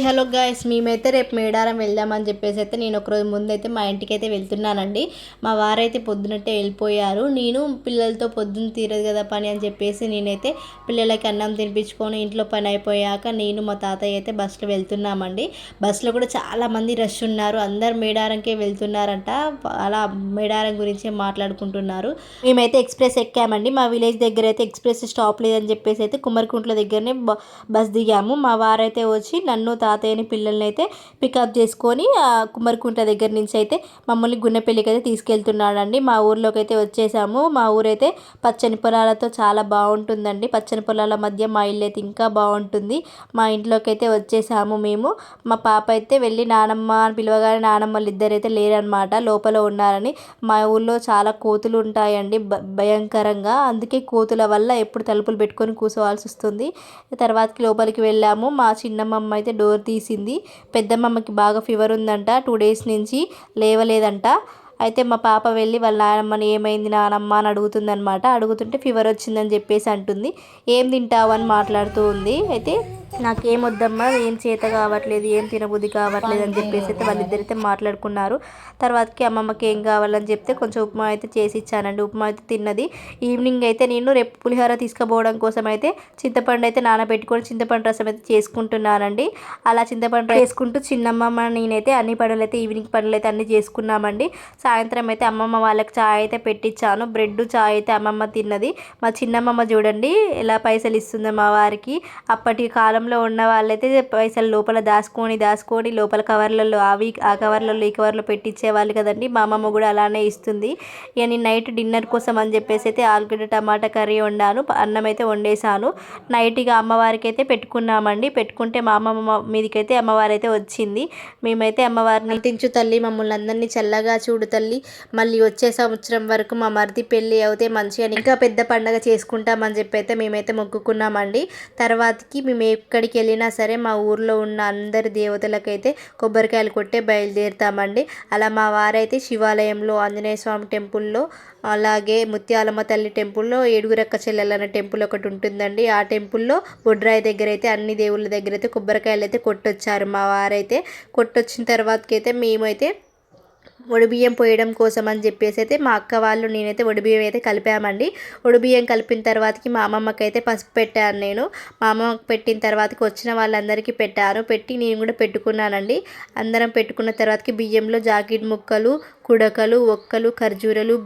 Hello guys, మేమైతే రేపు మేడారం వెళ్దామని చెప్పేసి అయితే నేను ఒకరోజు ముందైతే మా ఇంటికి అయితే వెళ్తున్నానండి. మా వారైతే పొద్దునట్టే వెళ్ళిపోయారు. నేను పిల్లలతో పొద్దున్న తీరదు కదా పని అని చెప్పేసి నేనైతే పిల్లలకి అన్నం తినిపించుకొని ఇంట్లో పని అయిపోయాక నేను మా తాతయ్య అయితే బస్సులో వెళ్తున్నామండి. బస్సులో కూడా చాలామంది రష్ ఉన్నారు. అందరు మేడారంకే వెళ్తున్నారంట. అలా మేడారం గురించి మాట్లాడుకుంటున్నారు. మేమైతే ఎక్స్ప్రెస్ ఎక్కామండి. మా విలేజ్ దగ్గర అయితే ఎక్స్ప్రెస్ స్టాప్ లేదని చెప్పేసి అయితే కుమ్మరికుంట్ల దగ్గరనే బస్ దిగాము. మా వారైతే వచ్చి నన్ను తాతయ్యని పిల్లల్ని అయితే పికప్ చేసుకొని కుమ్మరికుంట దగ్గర నుంచి అయితే మమ్మల్ని గున్నెపల్లికి అయితే తీసుకెళ్తున్నాడండి. మా ఊర్లోకి అయితే వచ్చేసాము. మా ఊరైతే పచ్చని పొలాలతో చాలా బాగుంటుందండి. పచ్చని పొలాల మధ్య మా ఇల్లు అయితే ఇంకా బాగుంటుంది. మా ఇంట్లోకి అయితే వచ్చేసాము మేము. మా పాప అయితే వెళ్ళి నానమ్మ అని పిలవగానే నానమ్మలు ఇద్దరైతే లేరనమాట, లోపల ఉన్నారని. మా ఊళ్ళో చాలా కోతులు ఉంటాయండి భయంకరంగా. అందుకే కోతుల వల్ల ఎప్పుడు తలుపులు పెట్టుకొని కూర్చోవాల్సి వస్తుంది. తర్వాతకి లోపలికి వెళ్ళాము. మా చిన్నమ్మ అయితే డోర్ తీసింది. పెద్దమ్మకి బాగా ఫీవర్ ఉందంట, 2 days నుంచి లేవలేదంట. అయితే మా పాప వెళ్ళి వాళ్ళ నానమ్మని ఏమైంది నానమ్మ అని అడుగుతుందనమాట. అడుగుతుంటే ఫీవర్ వచ్చిందని చెప్పేసి అంటుంది. ఏం తింటావు అని మాట్లాడుతూ ఉంది. అయితే నాకేం వద్దమ్మా, ఏం చేత కావట్లేదు, ఏం తినబుద్ధి కావట్లేదు అని చెప్పేసి అయితే వాళ్ళిద్దరైతే మాట్లాడుకున్నారు. తర్వాతకి అమ్మమ్మకి ఏం కావాలని చెప్తే కొంచెం ఉప్మా అయితే చేసి ఇచ్చానండి. ఉప్మా అయితే తిన్నది. ఈవినింగ్ అయితే నేను రేపు పులిహోర తీసుకుపోవడం కోసం అయితే చింతపండు అయితే నానబెట్టుకొని చింతపండు రసం అయితే చేసుకుంటున్నానండి. అలా చింతపండు చేసుకుంటూ చిన్నమ్మమ్మ నేనైతే అన్ని పనులు అయితే ఈవినింగ్ పనులు అయితే అన్ని చేసుకున్నామండి. సాయంత్రం అయితే అమ్మమ్మ వాళ్ళకి చాయ్ అయితే పెట్టించాను. బ్రెడ్ చాయ్ అయితే అమ్మమ్మ తిన్నది. మా చిన్నమ్మమ్మ చూడండి ఎలా పైసలు ఇస్తుందో మా వారికి. అప్పటి కాలంలో ఉన్న వాళ్ళైతే పైసలు లోపల దాచుకొని లోపల కవర్లలో ఆ కవర్లలో ఈ కవర్లో పెట్టించేవాళ్ళు కదండి. మా అమ్మమ్మ కూడా అలానే ఇస్తుంది. ఇక నేను నైట్ డిన్నర్ కోసం అని చెప్పేసి అయితే ఆలుగడ్డ టమాటా కర్రీ వండాను. అన్నం అయితే వండేసాను. నైట్గా అమ్మవారికి అయితే పెట్టుకున్నామండి. పెట్టుకుంటే మా అమ్మమ్మ మీదకైతే అమ్మవారు అయితే వచ్చింది. మేమైతే అమ్మవారిని తించు తల్లి, మమ్మల్ని అందరినీ చల్లగా చూడు తల్లి, మళ్ళీ వచ్చే సంవత్సరం వరకు మా మరిది పెళ్ళి అవుతే మంచిగా ఇంకా పెద్ద పండగ చేసుకుంటామని చెప్పి అయితే మేమైతే మొక్కుకున్నామండి. తర్వాతకి మేము ఎక్కడికి వెళ్ళినా సరే మా ఊర్లో ఉన్న అందరి దేవతలకైతే కొబ్బరికాయలు కొట్టే బయలుదేరుతామండి. అలా మా వారైతే శివాలయంలో, ఆంజనేయ స్వామి టెంపుల్లో, అలాగే ముత్యాలమ్మ తల్లి టెంపుల్లో, ఏడుగురక్క చెల్లెలన్న టెంపుల్ ఒకటి ఉంటుందండి. ఆ టెంపుల్లో బొడ్రాయి దగ్గర అయితే అన్ని దేవుళ్ళ దగ్గర అయితే కొబ్బరికాయలు అయితే కొట్టొచ్చారు మా వారైతే. కొట్టొచ్చిన తర్వాతకి అయితే మేమైతే ఒడిబియ్యం పోయడం కోసం అని చెప్పేసి అయితే మా అక్క వాళ్ళు నేనైతే ఒడిబియ్యం అయితే కలిపామండి. ఒడిబియ్యం కలిపిన తర్వాతకి మా అమ్మమ్మకి అయితే పసుపు పెట్టాను నేను. మా అమ్మమ్మకి పెట్టిన తర్వాతకి వచ్చిన వాళ్ళందరికీ పెట్టాను. పెట్టి నేను కూడా పెట్టుకున్నానండి. అందరం పెట్టుకున్న తర్వాతకి బియ్యంలో జాకెట్ ముక్కలు, కుడకలు, ఒక్కలు, ఖర్జూరలు,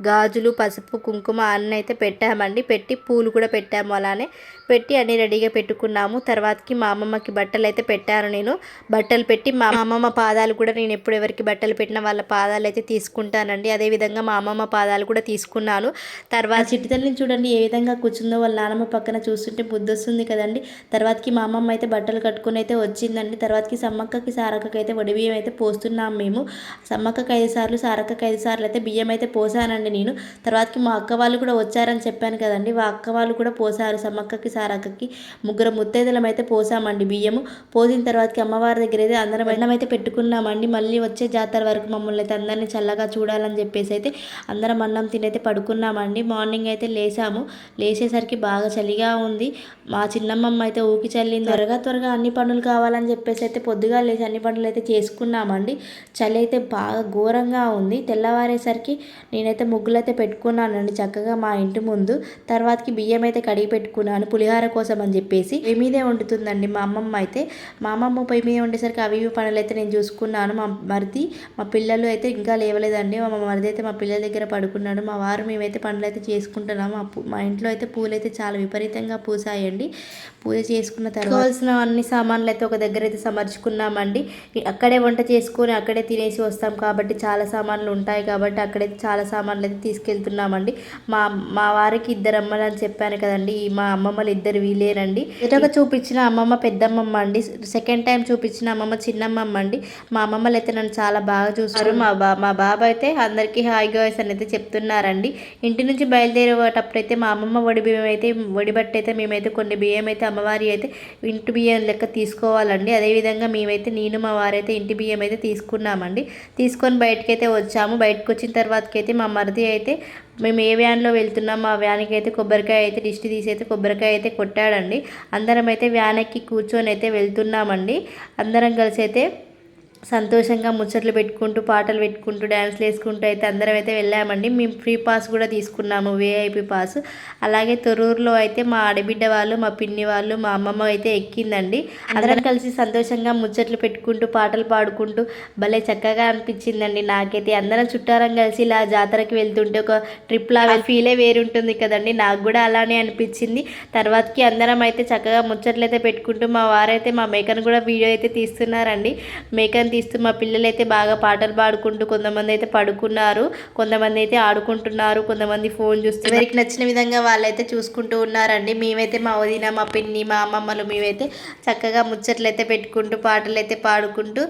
గాజులు, పసుపు, కుంకుమ అన్నీ అయితే పెట్టామండి. పెట్టి పూలు కూడా పెట్టాము. అలానే పెట్టి అన్నీ రెడీగా పెట్టుకున్నాము. తర్వాతకి మా అమ్మమ్మకి బట్టలు అయితే పెట్టాను నేను. బట్టలు పెట్టి మా అమ్మమ్మ పాదాలు కూడా నేను ఎప్పుడు ఎవరికి బట్టలు పెట్టిన వాళ్ళ పాదాలు అయితే తీసుకుంటానండి. అదేవిధంగా మా అమ్మమ్మ పాదాలు కూడా తీసుకున్నాను. తర్వాత చిట్టి తల్లిని చూడండి ఏ విధంగా కూర్చుందో, వాళ్ళ నానమ్మ పక్కన చూస్తుంటే బుద్ధి వస్తుంది కదండి. తర్వాతకి మా అమ్మమ్మ అయితే బట్టలు కట్టుకుని అయితే వచ్చిందండి. తర్వాతకి సమ్మక్కకి సారక్కకి అయితే వడిబియ్యం అయితే పోస్తున్నాం మేము. సమ్మక్కకి 5 సార్లు, సారక్కకి 5 సార్లు అయితే బియ్యం అయితే పోసానండి నేను. తర్వాతకి మా అక్క వాళ్ళు కూడా వచ్చారని చెప్పాను కదండి. మా అక్క వాళ్ళు కూడా పోసారు. సమ్మక్కకి సారక్కకి ముగ్గురు ముత్తైదులం అయితే పోసామండి బియ్యము. పోసిన తర్వాతకి అమ్మవారి దగ్గర అయితే అందరం అన్నం అయితే పెట్టుకున్నామండి. మళ్ళీ వచ్చే జాతర వరకు మమ్మల్ని అయితే అందరినీ చల్లగా చూడాలని చెప్పేసి అయితే అందరం అన్నం తినైతే పడుకున్నామండి. మార్నింగ్ అయితే లేసాము. లేచేసరికి బాగా చలిగా ఉంది. మా చిన్నమ్మమ్మ అయితే ఊకి చల్లింది. త్వరగా అన్ని పనులు కావాలని చెప్పేసి అయితే పొద్దుగా లేచి అన్ని పనులు అయితే చేసుకున్నామండి. చలి అయితే బాగా ఘోరంగా ఉంది. తెల్లవారేసరికి నేనైతే ముగ్గులు అయితే పెట్టుకున్నానండి చక్కగా మా ఇంటి ముందు. తర్వాతకి బియ్యం అయితే కడిగి పెట్టుకున్నాను పులిహార కోసం అని చెప్పేసి. పొయ్యి మీదే వండుతుందండి మా అమ్మమ్మ అయితే. మా అమ్మమ్మ పొయ్యి మీద ఉండేసరికి అవి పనులు అయితే నేను చూసుకున్నాను. మా మరిది, మా పిల్లలు అయితే ఇంకా లేవలేదండి. మా మరిది అయితే మా పిల్లల దగ్గర పడుకున్నాడు. మా వారు మేమైతే పనులు అయితే చేసుకుంటున్నాము. మా ఇంట్లో అయితే పూలు అయితే చాలా విపరీతంగా పూసాయండి. పూజ చేసుకున్న తర్వాత కావాల్సిన అన్ని సామాన్లు అయితే ఒక దగ్గర అయితే సమర్చుకున్నామండి. అక్కడే వంట చేసుకొని అక్కడే తినేసి వస్తాం కాబట్టి చాలా సామాన్లు ఉంటాయి కాబట్టి అక్కడైతే చాలా సామాన్లు అయితే తీసుకెళ్తున్నామండి. మా వారికి 2 అమ్మలు అని చెప్పాను కదండి. మా అమ్మమ్మలు 2 వీలేనండి. ఎదురుగా చూపించిన అమ్మమ్మ పెద్దమ్మమ్మ అండి. సెకండ్ టైం చూపించిన అమ్మమ్మ చిన్నమ్మమ్మ అండి. మా అమ్మమ్మలు అయితే నన్ను చాలా బాగా చూస్తారు. ఉన్నారు. మా బాబు అయితే అందరికీ హాయ్ గాయ్స్ అని అయితే చెప్తున్నారండి. ఇంటి నుంచి బయలుదేరేటప్పుడు అయితే మా అమ్మమ్మ వడిబట్టి అయితే మేమైతే కొన్ని బియ్యం అయితే అమ్మవారి అయితే ఇంటి బియ్యం లెక్క తీసుకోవాలండి. అదేవిధంగా మేమైతే నేను మా వారైతే ఇంటి బియ్యం అయితే తీసుకున్నామండి. తీసుకొని బయటకైతే వచ్చాము. బయటకు వచ్చిన తర్వాతకైతే మా మరిది అయితే మేము ఏ వ్యాన్లో వెళ్తున్నాం ఆ వ్యాన్కి అయితే కొబ్బరికాయ అయితే దిష్టి తీసి అయితే కొబ్బరికాయ అయితే కొట్టాడండి. అందరం అయితే వ్యాన్ ఎక్కి కూర్చొని అయితే వెళ్తున్నామండి. అందరం కలిసి అయితే సంతోషంగా ముచ్చట్లు పెట్టుకుంటూ పాటలు పెట్టుకుంటూ డ్యాన్స్లు వేసుకుంటూ అయితే అందరం అయితే వెళ్ళామండి. మేము ఫ్రీ పాస్ కూడా తీసుకున్నాము, విఐపి పాస్. అలాగే తొర్రూరులో అయితే మా ఆడబిడ్డ వాళ్ళు, మా పిన్ని వాళ్ళు, మా అమ్మమ్మ అయితే ఎక్కిందండి. అందరం కలిసి సంతోషంగా ముచ్చట్లు పెట్టుకుంటూ పాటలు పాడుకుంటూ భలే చక్కగా అనిపించిందండి నాకైతే. అందరం చుట్టారం కలిసి ఇలా జాతరకి వెళ్తుంటే ఒక ట్రిప్ లాగా ఫీలే వేరుంటుంది కదండి. నాకు కూడా అలానే అనిపించింది. తర్వాతకి అందరం అయితే చక్కగా ముచ్చట్లు అయితే పెట్టుకుంటూ మా వారైతే మా మేకను కూడా వీడియో అయితే తీస్తున్నారండి. మేకను తీస్తూ మా పిల్లలు అయితే బాగా పాటలు పాడుకుంటూ కొంతమంది అయితే పడుకున్నారు, కొంతమంది అయితే ఆడుకుంటున్నారు, కొంతమంది ఫోన్ చూస్తూ ఎవరికి నచ్చిన విధంగా వాళ్ళైతే చూసుకుంటూ ఉన్నారండి. మేమైతే మా వదిన, మా పిన్ని, మా అమ్మమ్మలు మేమైతే చక్కగా ముచ్చట్లు అయితే పెట్టుకుంటూ పాటలు అయితే పాడుకుంటూ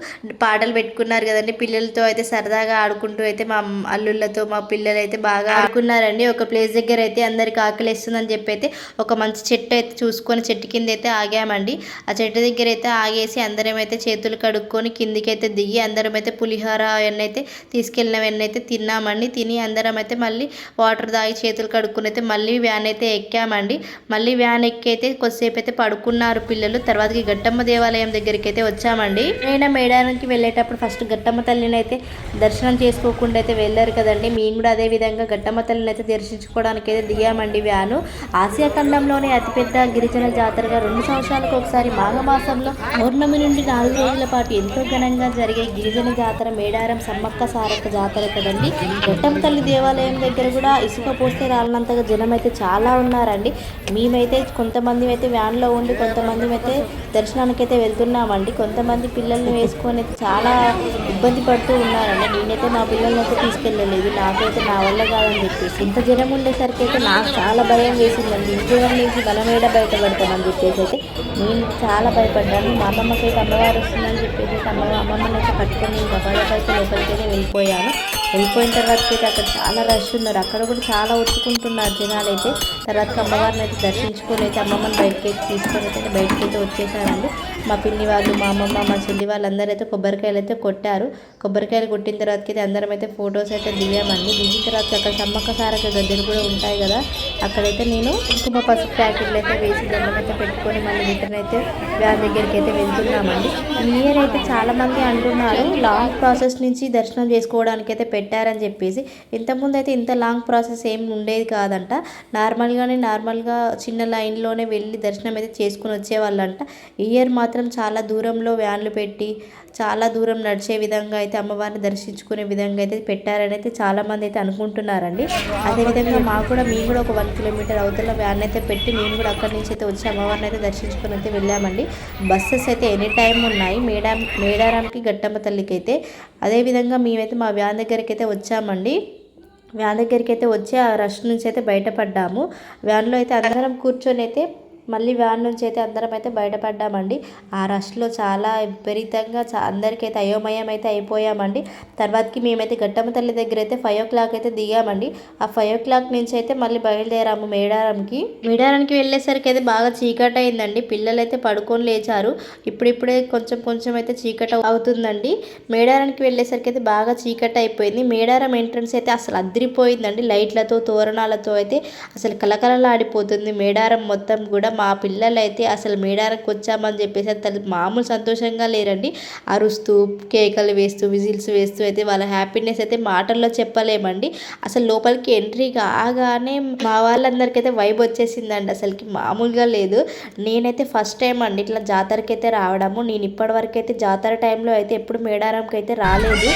పాటలు పెట్టుకున్నారు కదండి. పిల్లలతో అయితే సరదాగా ఆడుకుంటూ అయితే మా అల్లుళ్ళతో మా పిల్లలు అయితే బాగా ఆడుకున్నారండి. ఒక ప్లేస్ దగ్గర అయితే అందరికి ఆకలిస్తుందని చెప్పి అయితే ఒక మంచి చెట్టు అయితే చూసుకొని చెట్టు కింద అయితే ఆగామండి. ఆ చెట్టు దగ్గర అయితే ఆగేసి అందరం అయితే చేతులు కడుక్కొని కిందికి అయితే దిగి అందరం అయితే పులిహోర అవన్నీ అయితే తీసుకెళ్ళినవన్నీ అయితే తిన్నామండి. తిని అందరం అయితే మళ్ళీ వాటర్ తాగి చేతులు కడుక్కుని అయితే మళ్ళీ వ్యాన్ అయితే ఎక్కామండి. మళ్ళీ వ్యాన్ ఎక్కి అయితే కొద్దిసేపు అయితే పడుకున్నారు పిల్లలు. తర్వాతకి గట్టమ్మ దేవాలయం దగ్గరికి అయితే వచ్చామండి. నేను మేడానికి వెళ్ళేటప్పుడు ఫస్ట్ గట్టమ్మ తల్లిని అయితే దర్శనం చేసుకోకుండా అయితే వెళ్ళారు కదండి. మేము కూడా అదే విధంగా గట్టమ్మ తల్లిని అయితే దర్శించుకోవడానికి అయితే దిగామండి. వ్యాను ఆసియా ఖండంలోనే అతిపెద్ద గిరిజన జాతరగా 2 సంవత్సరాలకు ఒకసారి మాఘమాసంలో పౌర్ణమి నుండి 4 రోజుల పాటు ఎంతో ఘనంగా జరిగే గిరిజన జాతర మేడారం సమ్మక్క సారక్క జాతర కదండి. గట్టమ్మ తల్లి దేవాలయం దగ్గర కూడా ఇసుక పోస్తే రాలినంతగా జనం అయితే చాలా ఉన్నారండి. మేమైతే కొంతమంది అయితే వ్యాన్లో ఉండి కొంతమంది అయితే దర్శనానికి అయితే వెళ్తున్నామండి. కొంతమంది పిల్లల్ని వేసుకొని అయితే చాలా ఇబ్బంది పడుతూ ఉన్నారండి. నేనైతే మా పిల్లల్ని అయితే తీసుకెళ్ళలేదు, నాకైతే నా వల్ల కాదని చెప్పేసి. ఇంత జనం ఉండేసరికి అయితే నాకు చాలా భయం వేసిందండి. ఇంట్లో నుంచి మనమేడ బయటపడతామని చెప్పేసి అయితే నేను చాలా భయపడ్డాను. మా అమ్మమ్మకి అయితే అమ్మవారు వస్తుందని చెప్పేసి అమ్మమ్మని అయితే పట్టుకొని ఇంకా బయటపడితే లోపలికైతే వెళ్ళిపోయాను. వెళ్ళిపోయిన తర్వాత అయితే అక్కడ చాలా రష్ ఉన్నారు. అక్కడ కూడా చాలా ఒత్తుకుంటున్నారు జనాలు అయితే. తర్వాత అమ్మవారిని అయితే దర్శించుకొని అయితే అమ్మమ్మని బయటకి తీసుకొని అయితే బయటకి అయితే వచ్చేసారండి. మా పిన్ని వాళ్ళు, మా అమ్మమ్మ, మా చెల్లి వాళ్ళందరూ అయితే కొబ్బరికాయలు అయితే కొట్టారు. కొబ్బరికాయలు కొట్టిన తర్వాతకి అయితే అందరం అయితే ఫొటోస్ అయితే దిగామండి. దిగిన తర్వాత అక్కడ సమ్మక్క సారక్క గద్దెలు కూడా ఉంటాయి కదా, అక్కడైతే నేను కుంకుమ పసుపు ప్యాకెట్లు అయితే వేసి దండం అయితే పెట్టుకొని మళ్ళీ రిటర్న్ అయితే వ్యాన్ దగ్గరికి అయితే వెళ్తున్నామండి. ఈ ఇయర్ అయితే చాలామంది అంటున్నారు లాంగ్ ప్రాసెస్ నుంచి దర్శనం చేసుకోవడానికి అయితే పెట్టారని చెప్పేసి. ఇంతకుముందు అయితే ఇంత లాంగ్ ప్రాసెస్ ఏం ఉండేది కాదంట. నార్మల్గా చిన్న లైన్లోనే వెళ్ళి దర్శనం అయితే చేసుకుని వచ్చేవాళ్ళంట. ఈ ఇయర్ మాత్రం చాలా దూరంలో వ్యాన్లు పెట్టి చాలా దూరం నడిచే విధంగా అయితే అమ్మవారిని దర్శించుకునే విధంగా అయితే పెట్టారని అయితే చాలామంది అయితే అనుకుంటున్నారండి. అదేవిధంగా మేము కూడా ఒక 1 కిలోమీటర్ అవతల వ్యాన్ అయితే పెట్టి మేము కూడా అక్కడి నుంచి అయితే వచ్చి అమ్మవారిని అయితే దర్శించుకొని అయితే వెళ్ళామండి. బస్సెస్ అయితే ఎనీ టైం ఉన్నాయి మేడారానికి గట్టమ్మ తల్లికి అయితే. అదేవిధంగా మేమైతే మా వ్యాన్ దగ్గరికి అయితే వచ్చామండి. వ్యాన్ దగ్గరికి అయితే వచ్చి ఆ రష్ నుంచి అయితే బయటపడ్డాము. వ్యాన్లో అయితే అందరం కూర్చొని అయితే మళ్ళీ వ్యాన్ నుంచి అయితే అందరం అయితే బయటపడ్డామండి. ఆ రష్లో చాలా విపరీతంగా అందరికైతే అయోమయం అయితే అయిపోయామండి. తర్వాతకి మేమైతే గట్టమ్మ తల్లి దగ్గర అయితే 5 o'clock అయితే దిగామండి. ఆ 5 o'clock నుంచి అయితే మళ్ళీ బయలుదేరాము మేడారానికి వెళ్ళేసరికి అయితే బాగా చీకటి అయిందండి. పిల్లలు అయితే పడుకొని లేచారు. ఇప్పుడిప్పుడే కొంచెం అయితే చీకటి అవుతుందండి. మేడారానికి వెళ్ళేసరికి అయితే బాగా చీకటి అయిపోయింది. మేడారం ఎంట్రన్స్ అయితే అసలు అదిరిపోయిందండి. లైట్లతో తోరణాలతో అయితే అసలు కలకలలాడిపోతుంది మేడారం మొత్తం కూడా. మా పిల్లలు అయితే అసలు మేడారంకి వచ్చామని చెప్పేసి అసలు మామూలు సంతోషంగా లేరండి. అరుస్తూ కేకలు వేస్తూ విజిల్స్ వేస్తూ అయితే వాళ్ళ హ్యాపీనెస్ అయితే మాటల్లో చెప్పలేమండి. అసలు లోపలికి ఎంట్రీ కాగానే మా వాళ్ళందరికీ అయితే వైబ్ వచ్చేసిందండి. అసలుకి మామూలుగా లేదు. నేనైతే ఫస్ట్ టైం అండి ఇట్లా జాతరకి అయితే రావడము. నేను ఇప్పటివరకు అయితే జాతర టైంలో అయితే ఎప్పుడు మేడారంకి అయితే రాలేదు.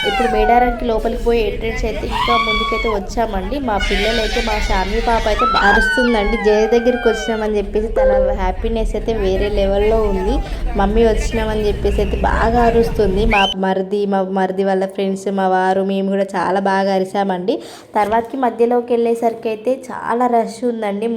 ఇప్పుడు మేడారానికి లోపలికి పోయి ఎంట్రెన్స్ అయితే ఇంకా ముందుకైతే వచ్చామండి. మా పిల్లలు అయితే మా శాన్వి పాప అయితే అరుస్తుందండి. జయ దగ్గరికి వచ్చినామని చెప్పేసి తన హ్యాపీనెస్ అయితే వేరే లెవెల్లో ఉంది. మమ్మీ వచ్చినామని చెప్పేసి అయితే బాగా అరుస్తుంది. మా మరిది వాళ్ళ ఫ్రెండ్స్, మా వారు, మేము కూడా చాలా బాగా అరిసామండి. తర్వాతకి మధ్యలోకి వెళ్ళేసరికి అయితే చాలా రష్ ఉందండి.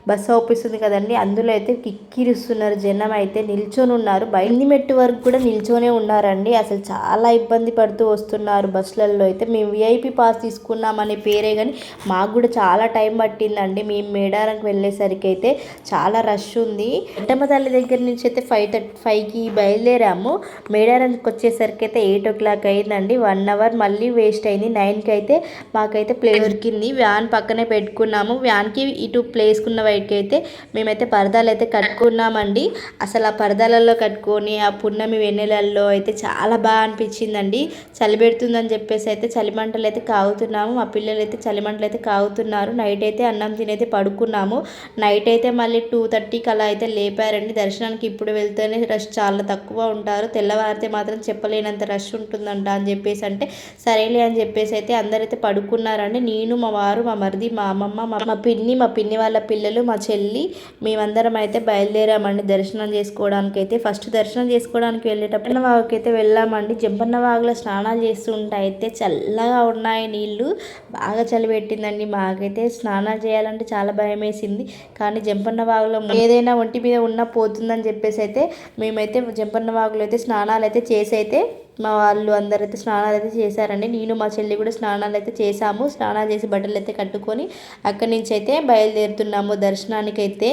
బస్సు అవుపిస్తుంది కదండి, అందులో అయితే కిక్కిరిస్తున్నారు జనం, అయితే నిల్చొని ఉన్నారు. బయలుది మెట్టు వరకు కూడా నిల్చొనే ఉన్నారండి. అసలు చాలా ఇబ్బంది పడుతూ వస్తున్నారు బస్సులలో అయితే. మేము విఐపి పాస్ తీసుకున్నామనే పేరే కానీ మాకు కూడా చాలా టైం పట్టిందండి. మేము మేడారంకి వెళ్ళేసరికి అయితే చాలా రష్ ఉంది. పెద్దమ్మ తల్లి దగ్గర నుంచి అయితే 5:35కి బయలుదేరాము. మేడారంకి వచ్చేసరికి అయితే 8 o'clock అయిందండి. 1 hour మళ్ళీ వేస్ట్ అయింది. 9కి అయితే మాకైతే ప్లేస్ దొరికింది. వ్యాన్ పక్కనే పెట్టుకున్నాము. వ్యాన్కి ఇటు ప్లేస్కున్న వైపుకి అయితే మేమైతే పరదాలు అయితే కట్టుకున్నామండి. అసలు ఆ పరదాలలో కట్టుకొని ఆ పున్నమి వెన్నెలల్లో అయితే చాలా బాగా అనిపించిందండి. చలి పెడుతుందని చెప్పేసి అయితే చలిమంటలు అయితే కాగుతున్నాము. మా పిల్లలు అయితే చలిమంటలు అయితే కాగుతున్నారు. నైట్ అయితే అన్నం తినైతే పడుకున్నాము. నైట్ అయితే మళ్ళీ 2:30కి అలా అయితే లేపారండి. దర్శనానికి ఇప్పుడు వెళ్తేనే రష్ చాలా తక్కువ ఉంటారు, తెల్లవారితే మాత్రం చెప్పలేనంత రష్ ఉంటుందంట అని చెప్పేసి అంటే సరేలే అని చెప్పేసి అయితే అందరైతే పడుకున్నారండి. నేను, మా వారు, మా మరిది, మా అమ్మమ్మ, మా పిన్ని వాళ్ళ పిల్లలు, మా చెల్లి, మేమందరం అయితే బయలుదేరామండి దర్శనం చేసుకోవడానికి. అయితే ఫస్ట్ దర్శనం చేసుకోవడానికి వెళ్ళేటప్పుడు వాగుకి అయితే వెళ్ళామండి. జంపన్న వాగులో స్నానాలు చేస్తూ ఉంటే అయితే చల్లగా ఉన్నాయి నీళ్ళు. బాగా చలి పెట్టిందండి మాకైతే. స్నానాలు చేయాలంటే చాలా భయం వేసింది. కానీ జంపన్న వాగులో ఏదైనా ఒంటి మీద ఉన్న పోతుందని చెప్పేసి అయితే మేమైతే జంపన్న వాగులో అయితే స్నానాలు అయితే చేసి అయితే మా వాళ్ళు అందరైతే స్నానాలు అయితే చేశారండి. నేను, మా చెల్లి కూడా స్నానాలు అయితే చేసాము. స్నానాలు చేసి బట్టలు అయితే కట్టుకొని అక్కడి నుంచి అయితే బయలుదేరుతున్నాము దర్శనానికి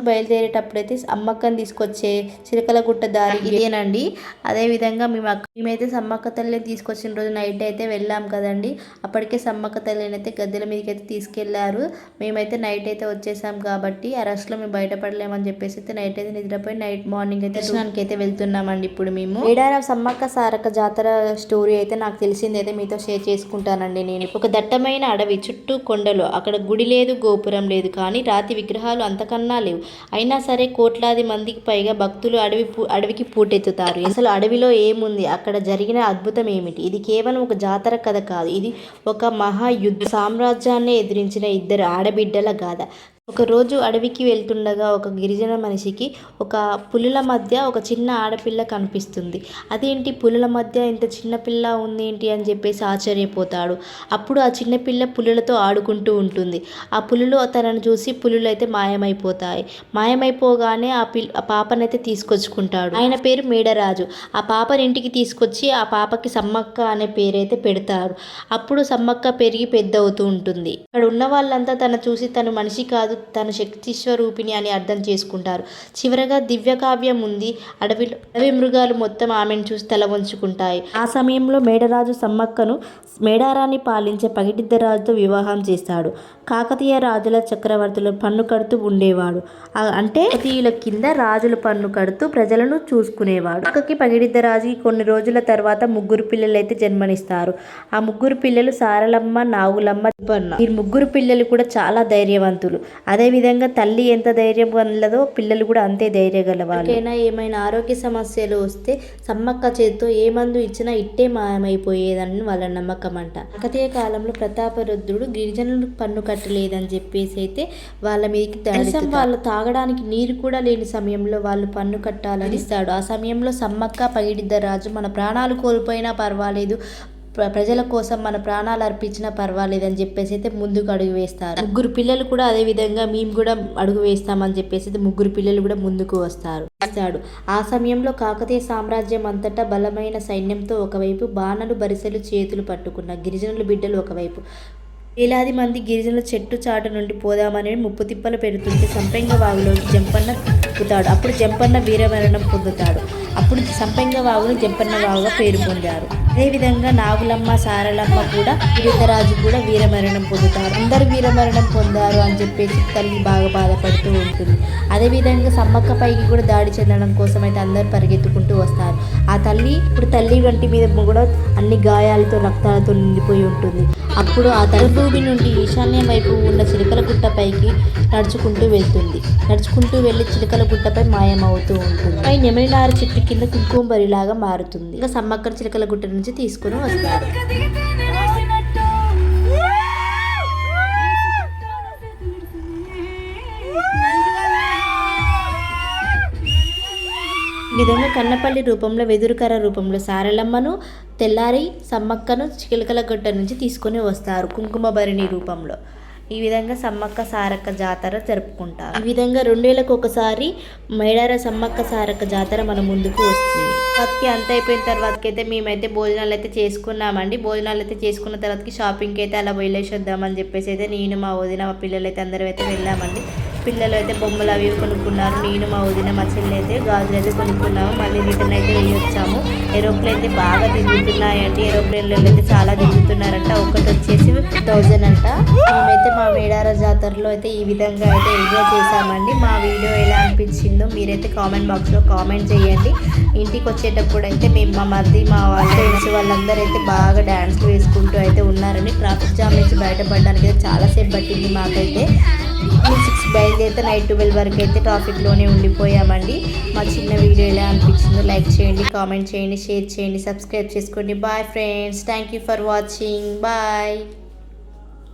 బయలుదేరేటప్పుడైతే అమ్మక్కని తీసుకొచ్చే చిలకలగుట్ట దారి ఇదేనండి. అదేవిధంగా మేమైతే సమ్మక్క తల్లిని తీసుకొచ్చిన రోజు నైట్ అయితే వెళ్ళాం కదండి. అప్పటికే సమ్మక్క తల్లిని అయితే గద్దెల మీదకి అయితే తీసుకెళ్లారు. మేమైతే నైట్ అయితే వచ్చేసాం కాబట్టి ఆ రష్లో మేము బయటపడలేమని చెప్పేసి అయితే నైట్ అయితే నిద్రపోయి మార్నింగ్ అయితే దర్శనానికి అయితే వెళ్తున్నామండి. ఇప్పుడు మేము మేడారం సమ్మక్క సారక్క జాతర స్టోరీ అయితే నాకు తెలిసింది అయితే మీతో షేర్ చేసుకుంటానండి. నేను ఒక దట్టమైన అడవి, చుట్టూ కొండలు, అక్కడ గుడి లేదు, గోపురం లేదు, కానీ రాతి విగ్రహాలు అంతకన్నా లేవు. అయినా సరే కోట్లాది మందికి పైగా భక్తులు అడవికి పూటెత్తుతారు. అసలు అడవిలో ఏముంది, అక్కడ జరిగిన అద్భుతం ఏమిటి? ఇది కేవలం ఒక జాతర కథ కాదు, ఇది ఒక మహాయుద్ధ, సామ్రాజ్యాన్ని ఎదిరించిన ఇద్దరు ఆడబిడ్డల గాథ. ఒకరోజు అడవికి వెళ్తుండగా ఒక గిరిజన మనిషికి ఒక పులుల మధ్య ఒక చిన్న ఆడపిల్ల కనిపిస్తుంది. అదేంటి, పులుల మధ్య ఇంత చిన్న పిల్ల ఉంది ఏంటి అని చెప్పేసి ఆశ్చర్యపోతాడు. అప్పుడు ఆ చిన్న పిల్ల పులులతో ఆడుకుంటూ ఉంటుంది. ఆ పులులు తనను చూసి పులులు అయితే మాయమైపోతాయి. మాయమైపోగానే ఆ పాపనైతే తీసుకొచ్చుకుంటాడు. ఆయన పేరు మేడరాజు. ఆ పాపని ఇంటికి తీసుకొచ్చి ఆ పాపకి సమ్మక్క అనే పేరైతే పెడతారు. అప్పుడు సమ్మక్క పెరిగి పెద్ద అవుతూ ఉంటుంది. అక్కడ ఉన్న వాళ్ళంతా తను చూసి తను మనిషి కాదు, తను శక్తి స్వరూపిణి అని అర్థం చేసుకుంటారు. చివరగా దివ్యకావ్యం ఉంది. అడవి మృగాలు మొత్తం ఆమెను చూసి తల వంచుకుంటాయి. ఆ సమయంలో మేడరాజు సమ్మక్కను మేడారాన్ని పాలించే పగిడిద్దరాజుతో వివాహం చేస్తాడు. కాకతీయ రాజుల చక్రవర్తులు పన్ను కడుతూ ఉండేవాడు. అంటే కాకతీయుల కింద రాజులు పన్ను కడుతూ ప్రజలను చూసుకునేవాడు. అక్కకి పగిడిద్దరాజుకి కొన్ని రోజుల తర్వాత 3 పిల్లలైతే జన్మనిస్తారు. ఆ 3 పిల్లలు సారలమ్మ, నాగులమ్మ, జంపన్న. ఈ 3 పిల్లలు కూడా చాలా ధైర్యవంతులు. అదేవిధంగా తల్లి ఎంత ధైర్యం గలదో పిల్లలు కూడా అంతే ధైర్యగలవాళ్ళు. ఏమైనా ఆరోగ్య సమస్యలు వస్తే సమ్మక్క చేతితో ఏ మందు ఇచ్చినా ఇట్టే మాయమైపోయేదని వాళ్ళ నమ్మకం అంట. కాకతీయ కాలంలో ప్రతాపరుద్రుడు గిరిజనులకు పన్ను కట్టలేదని చెప్పేసి అయితే వాళ్ళ మీదకి కనీసం వాళ్ళు తాగడానికి నీరు కూడా లేని సమయంలో వాళ్ళు పన్ను కట్టాలని ఇస్తాడు. ఆ సమయంలో సమ్మక్క పగిడిద్దరాజు మన ప్రాణాలు కోల్పోయినా పర్వాలేదు, ప్రజల కోసం మన ప్రాణాలు అర్పించినా పర్వాలేదని చెప్పేసి అయితే ముందుకు అడుగు వేస్తారు. 3 పిల్లలు కూడా అదే విధంగా మేము కూడా అడుగు వేస్తామని చెప్పేసి అయితే 3 పిల్లలు కూడా ముందుకు వస్తాడు. ఆ సమయంలో కాకతీయ సామ్రాజ్యం అంతటా బలమైన సైన్యంతో ఒకవైపు, బాణలు బరిసెలు చేతులు పట్టుకున్న గిరిజనుల బిడ్డలు ఒకవైపు, వేలాది మంది గిరిజనుల చెట్టు చాటు నుండి పోదామని ముప్పు తిప్పలు పెడుతుంటే సంపెంగ వాగులోకి జంపన్న ఎక్కుతాడు. అప్పుడు జంపన్న వీరమరణం పొందుతాడు. అప్పుడు సంపెంగ వాగును జంపన్న వాగుగా పేరు పొందారు. అదేవిధంగా నాగులమ్మ, సారలమ్మ కూడా గిరిధరాజు కూడా వీరమరణం పొందుతారు. అందరు వీరమరణం పొందారు అని చెప్పేసి తల్లి బాగా బాధపడుతూ ఉంటుంది. అదేవిధంగా సమ్మక్క పైకి కూడా దాడి చెందడం కోసం అయితే అందరు పరిగెత్తుకుంటూ వస్తారు. ఆ తల్లి ఇప్పుడు తల్లి వంటి మీద కూడా అన్ని గాయాలతో, రక్తాలతో నిండిపోయి ఉంటుంది. అప్పుడు ఆ భూమి నుండి ఈశాన్యం వైపు ఉన్న చిలకలగుట్ట పైకి నడుచుకుంటూ వెళ్తుంది. నడుచుకుంటూ వెళ్ళి చిలకలగుట్టపై మాయమవుతూ ఉంటుంది. పై నెమలినారు చెట్టు కింద కుంకుమబరిలాగా మారుతుంది. ఇంకా సమ్మక్క చిలకలగుట్ట నుంచి తీసుకుని వస్తారు. ఈ విధంగా కన్నపల్లి రూపంలో, వెదురుకర రూపంలో సారలమ్మను, తెల్లారి సమ్మక్కను చిలకలగుట్ట నుంచి తీసుకొని వస్తారు కుంకుమ భరిణి రూపంలో. ఈ విధంగా సమ్మక్క సారక్క జాతర జరుపుకుంటారు. ఈ విధంగా 2 ఏళ్ళకు ఒకసారి మేడార సమ్మక్క సారక్క జాతర మన ముందుకు వస్తుంది. తర్వాతకి అంత అయిపోయిన తర్వాతకి అయితే మేమైతే భోజనాలు అయితే చేసుకున్నామండి. భోజనాలు అయితే చేసుకున్న తర్వాతకి షాపింగ్కి అయితే అలా వెళ్ళేసి వద్దామని చెప్పేసి అయితే నేను మా వదిన మా పిల్లలు అయితే అందరూ అయితే వెళ్ళామండి. పిల్లలు అయితే బొమ్మలు అవి కొనుక్కున్నారు. నేను మా వదిన మా చెల్లి అయితే గాజులు అయితే కొనుక్కున్నాము. మళ్ళీ రిటర్న్ అయితే వెళ్ళి వచ్చాము. ఏరోప్లేన్ అయితే బాగా తిరుగుతున్నాయండి. ఏరోప్లేన్లో అయితే చాలా తిరుగుతున్నారంట. ఒకటి వచ్చేసి 1000 అంట. మేమైతే మా మేడార జాతరలో అయితే ఈ విధంగా అయితే ఎంజాయ్ చేసామండి. మా వీడియో ఎలా అనిపించిందో మీరైతే కామెంట్ బాక్స్లో కామెంట్ చేయండి. ఇంటికి వచ్చేటప్పుడు అయితే మేము మా మరిది మా ఫ్రెండ్స్ వాళ్ళందరూ అయితే బాగా డ్యాన్స్లు వేసుకుంటూ అయితే ఉన్నారండి. ట్రాఫిక్ జామ్ నుంచి బయటపడడానికి అయితే చాలాసేపు పట్టింది మాకైతే. 6 బయలుదేరితే నైట్ 12 వరకు అయితే ట్రాఫిక్లోనే ఉండిపోయామండి. మా చిన్న వీడియో ఎలా అనిపించిందో లైక్ చేయండి, కామెంట్ చేయండి, షేర్ చేయండి, సబ్స్క్రైబ్ చేసుకోండి. Bye friends, thank you for watching. Bye.